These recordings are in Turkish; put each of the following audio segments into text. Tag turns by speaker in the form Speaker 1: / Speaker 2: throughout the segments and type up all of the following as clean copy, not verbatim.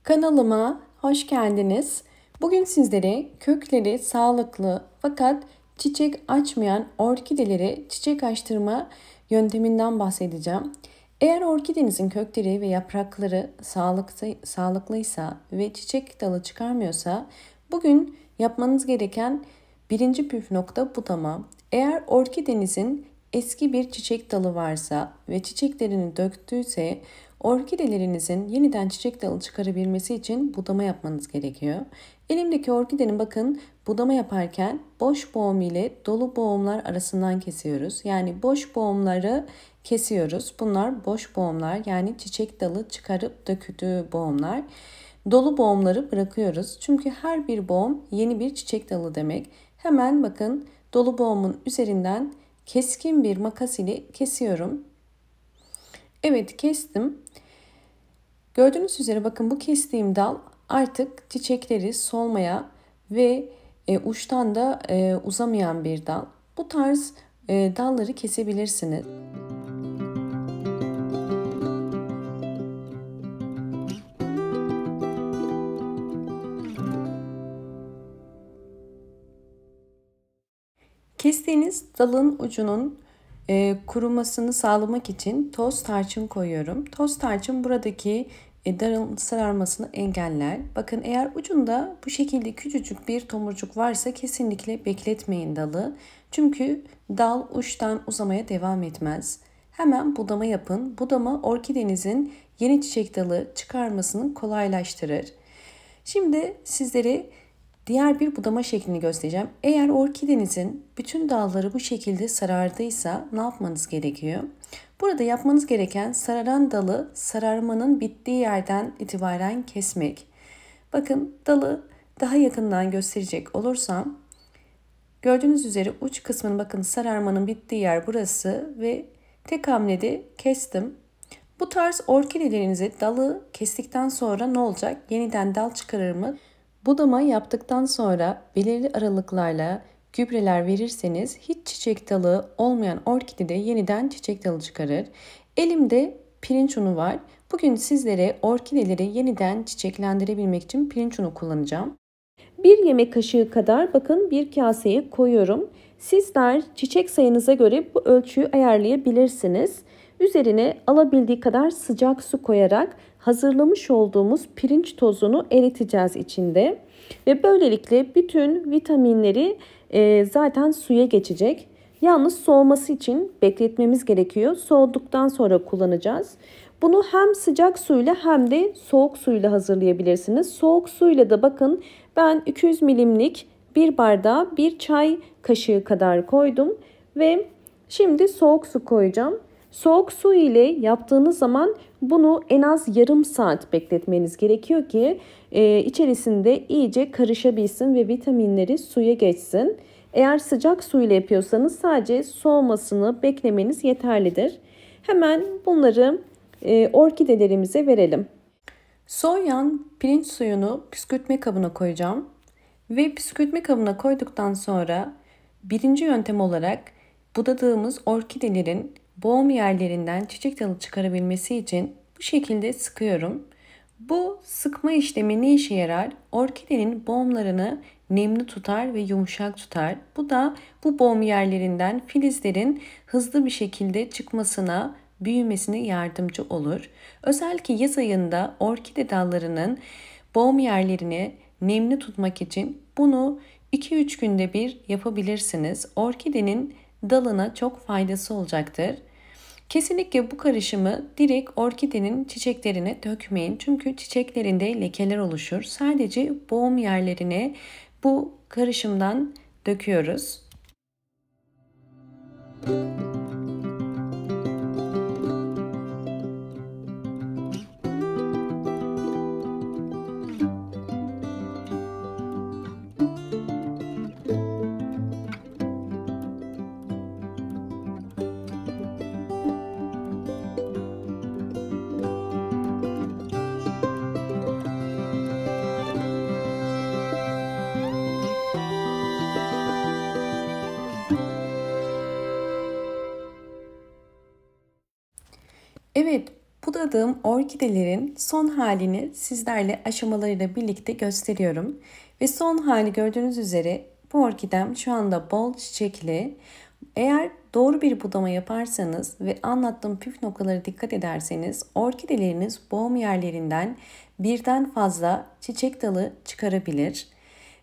Speaker 1: Kanalıma hoş geldiniz. Bugün sizlere kökleri sağlıklı fakat çiçek açmayan orkideleri çiçek açtırma yönteminden bahsedeceğim. Eğer orkidenizin kökleri ve yaprakları sağlıklıysa ve çiçek dalı çıkarmıyorsa bugün yapmanız gereken birinci püf nokta budama. Eğer orkidenizin eski bir çiçek dalı varsa ve çiçeklerini döktüyse orkidelerinizin yeniden çiçek dalı çıkarabilmesi için budama yapmanız gerekiyor. Elimdeki orkidenin bakın budama yaparken boş boğum ile dolu boğumlar arasından kesiyoruz. Yani boş boğumları kesiyoruz. Bunlar boş boğumlar, yani çiçek dalı çıkarıp döküldüğü boğumlar. Dolu boğumları bırakıyoruz. Çünkü her bir boğum yeni bir çiçek dalı demek. Hemen bakın dolu boğumun üzerinden keskin bir makas ile kesiyorum. Evet, kestim. Gördüğünüz üzere bakın bu kestiğim dal artık çiçekleri solmaya ve uçtan da uzamayan bir dal. Bu tarz dalları kesebilirsiniz. Kestiğiniz dalın ucunun kurumasını sağlamak için toz tarçın koyuyorum. Toz tarçın buradaki dalın sararmasını engeller. Bakın eğer ucunda bu şekilde küçücük bir tomurcuk varsa kesinlikle bekletmeyin dalı. Çünkü dal uçtan uzamaya devam etmez. Hemen budama yapın. Budama orkidenizin yeni çiçek dalı çıkarmasını kolaylaştırır. Şimdi sizlere diğer bir budama şeklini göstereceğim. Eğer orkidenizin bütün dalları bu şekilde sarardıysa ne yapmanız gerekiyor? Burada yapmanız gereken sararan dalı sararmanın bittiği yerden itibaren kesmek. Bakın dalı daha yakından gösterecek olursam gördüğünüz üzere uç kısmının bakın sararmanın bittiği yer burası ve tek hamlede kestim. Bu tarz orkidelerinizi dalı kestikten sonra ne olacak? Yeniden dal çıkarır mı? Budama yaptıktan sonra belirli aralıklarla gübreler verirseniz hiç çiçek dalı olmayan orkide yeniden çiçek dalı çıkarır. Elimde pirinç unu var. Bugün sizlere orkideleri yeniden çiçeklendirebilmek için pirinç unu kullanacağım. Bir yemek kaşığı kadar bakın bir kaseye koyuyorum. Sizler çiçek sayınıza göre bu ölçüyü ayarlayabilirsiniz. Üzerine alabildiği kadar sıcak su koyarak hazırlamış olduğumuz pirinç tozunu eriteceğiz içinde. Ve böylelikle bütün vitaminleri zaten suya geçecek. Yalnız soğuması için bekletmemiz gerekiyor. Soğuduktan sonra kullanacağız. Bunu hem sıcak suyla hem de soğuk suyla hazırlayabilirsiniz. Soğuk suyla da bakın ben 200 milimlik bir bardağa bir çay kaşığı kadar koydum ve şimdi soğuk su koyacağım. Soğuk su ile yaptığınız zaman bunu en az yarım saat bekletmeniz gerekiyor ki içerisinde iyice karışabilsin ve vitaminleri suya geçsin. Eğer sıcak su ile yapıyorsanız sadece soğumasını beklemeniz yeterlidir. Hemen bunları orkidelerimize verelim. Soğuyan pirinç suyunu püskürtme kabına koyacağım. Ve püskürtme kabına koyduktan sonra birinci yöntem olarak budadığımız orkidelerin boğum yerlerinden çiçek dalı çıkarabilmesi için bu şekilde sıkıyorum. Bu sıkma işlemi ne işe yarar? Orkidenin boğumlarını nemli tutar ve yumuşak tutar. Bu da bu boğum yerlerinden filizlerin hızlı bir şekilde çıkmasına, büyümesine yardımcı olur. Özellikle yaz ayında orkide dallarının boğum yerlerini nemli tutmak için bunu 2-3 günde bir yapabilirsiniz. Orkidenin dalına çok faydası olacaktır. Kesinlikle bu karışımı direkt orkidenin çiçeklerine dökmeyin. Çünkü çiçeklerinde lekeler oluşur. Sadece boğum yerlerine bu karışımdan döküyoruz. Evet, bu Suladığım orkidelerin son halini sizlerle aşamalarıyla birlikte gösteriyorum. Ve son hali gördüğünüz üzere bu orkidem şu anda bol çiçekli. Eğer doğru bir budama yaparsanız ve anlattığım püf noktalara dikkat ederseniz orkideleriniz boğum yerlerinden birden fazla çiçek dalı çıkarabilir.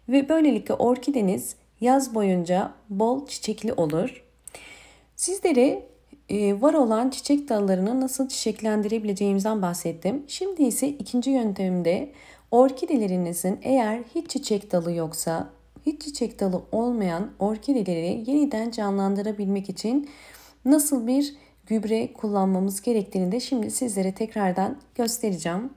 Speaker 1: Ve böylelikle orkideniz yaz boyunca bol çiçekli olur. Sizlere var olan çiçek dallarını nasıl çiçeklendirebileceğimizden bahsettim. Şimdi ise ikinci yöntemimde orkidelerinizin eğer hiç çiçek dalı yoksa, hiç çiçek dalı olmayan orkideleri yeniden canlandırabilmek için nasıl bir gübre kullanmamız gerektiğini de şimdi sizlere tekrardan göstereceğim.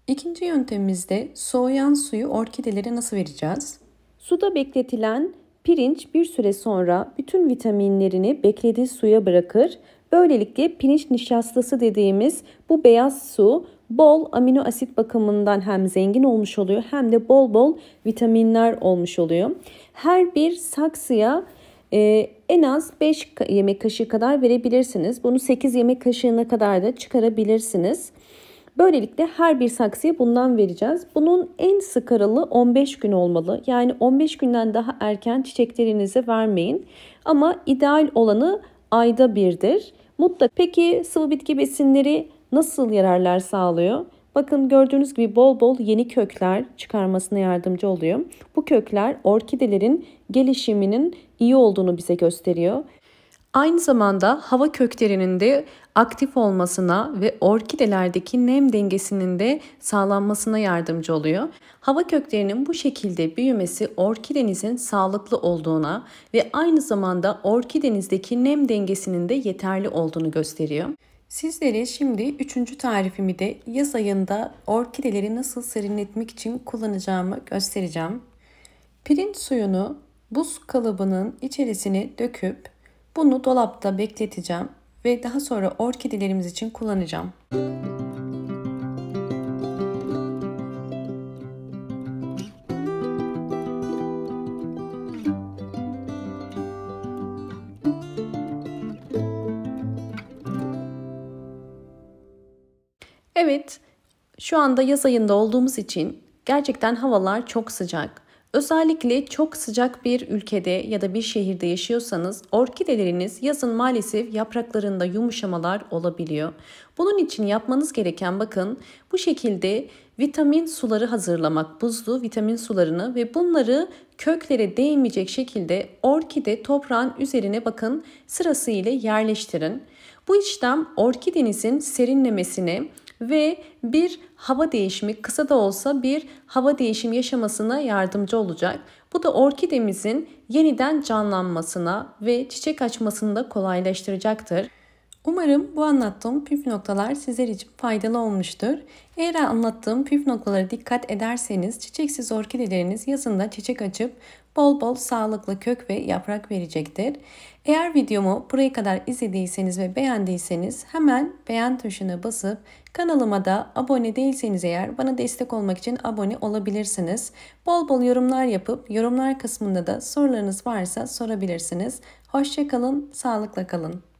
Speaker 1: İkinci yöntemimizde soğuyan suyu orkidelere nasıl vereceğiz?
Speaker 2: Suda bekletilen pirinç bir süre sonra bütün vitaminlerini beklediği suya bırakır. Böylelikle pirinç nişastası dediğimiz bu beyaz su bol amino asit bakımından hem zengin olmuş oluyor hem de bol bol vitaminler olmuş oluyor. Her bir saksıya en az 5 yemek kaşığı kadar verebilirsiniz. Bunu 8 yemek kaşığına kadar da çıkarabilirsiniz. Böylelikle her bir saksıya bundan vereceğiz. Bunun en sık aralığı 15 gün olmalı. Yani 15 günden daha erken çiçeklerinize vermeyin. Ama ideal olanı ayda birdir. Mutlaka. Peki sıvı bitki besinleri nasıl yararlar sağlıyor? Bakın gördüğünüz gibi bol bol yeni kökler çıkarmasına yardımcı oluyor. Bu kökler orkidelerin gelişiminin iyi olduğunu bize gösteriyor.
Speaker 1: Aynı zamanda hava köklerinin de aktif olmasına ve orkidelerdeki nem dengesinin de sağlanmasına yardımcı oluyor. Hava köklerinin bu şekilde büyümesi orkidenizin sağlıklı olduğuna ve aynı zamanda orkidenizdeki nem dengesinin de yeterli olduğunu gösteriyor. Sizlere şimdi 3. tarifimi de yaz ayında orkideleri nasıl serinletmek için kullanacağımı göstereceğim. Pirinç suyunu buz kalıbının içerisine döküp bunu dolapta bekleteceğim ve daha sonra orkidelerimiz için kullanacağım. Evet, şu anda yaz ayında olduğumuz için gerçekten havalar çok sıcak. Özellikle çok sıcak bir ülkede ya da bir şehirde yaşıyorsanız orkideleriniz yazın maalesef yapraklarında yumuşamalar olabiliyor. Bunun için yapmanız gereken bakın bu şekilde vitamin suları hazırlamak, buzlu vitamin sularını ve bunları köklere değmeyecek şekilde orkide toprağın üzerine bakın sırasıyla yerleştirin. Bu işlem orkidenizin serinlemesine ve bir hava değişimi, kısa da olsa bir hava değişimi yaşamasına yardımcı olacak. Bu da orkidemizin yeniden canlanmasına ve çiçek açmasını da kolaylaştıracaktır. Umarım bu anlattığım püf noktalar sizler için faydalı olmuştur. Eğer anlattığım püf noktalara dikkat ederseniz çiçeksiz orkideleriniz yazında çiçek açıp bol bol sağlıklı kök ve yaprak verecektir. Eğer videomu buraya kadar izlediyseniz ve beğendiyseniz hemen beğen tuşuna basıp kanalıma da abone değilseniz eğer bana destek olmak için abone olabilirsiniz. Bol bol yorumlar yapıp yorumlar kısmında da sorularınız varsa sorabilirsiniz. Hoşça kalın, sağlıkla kalın.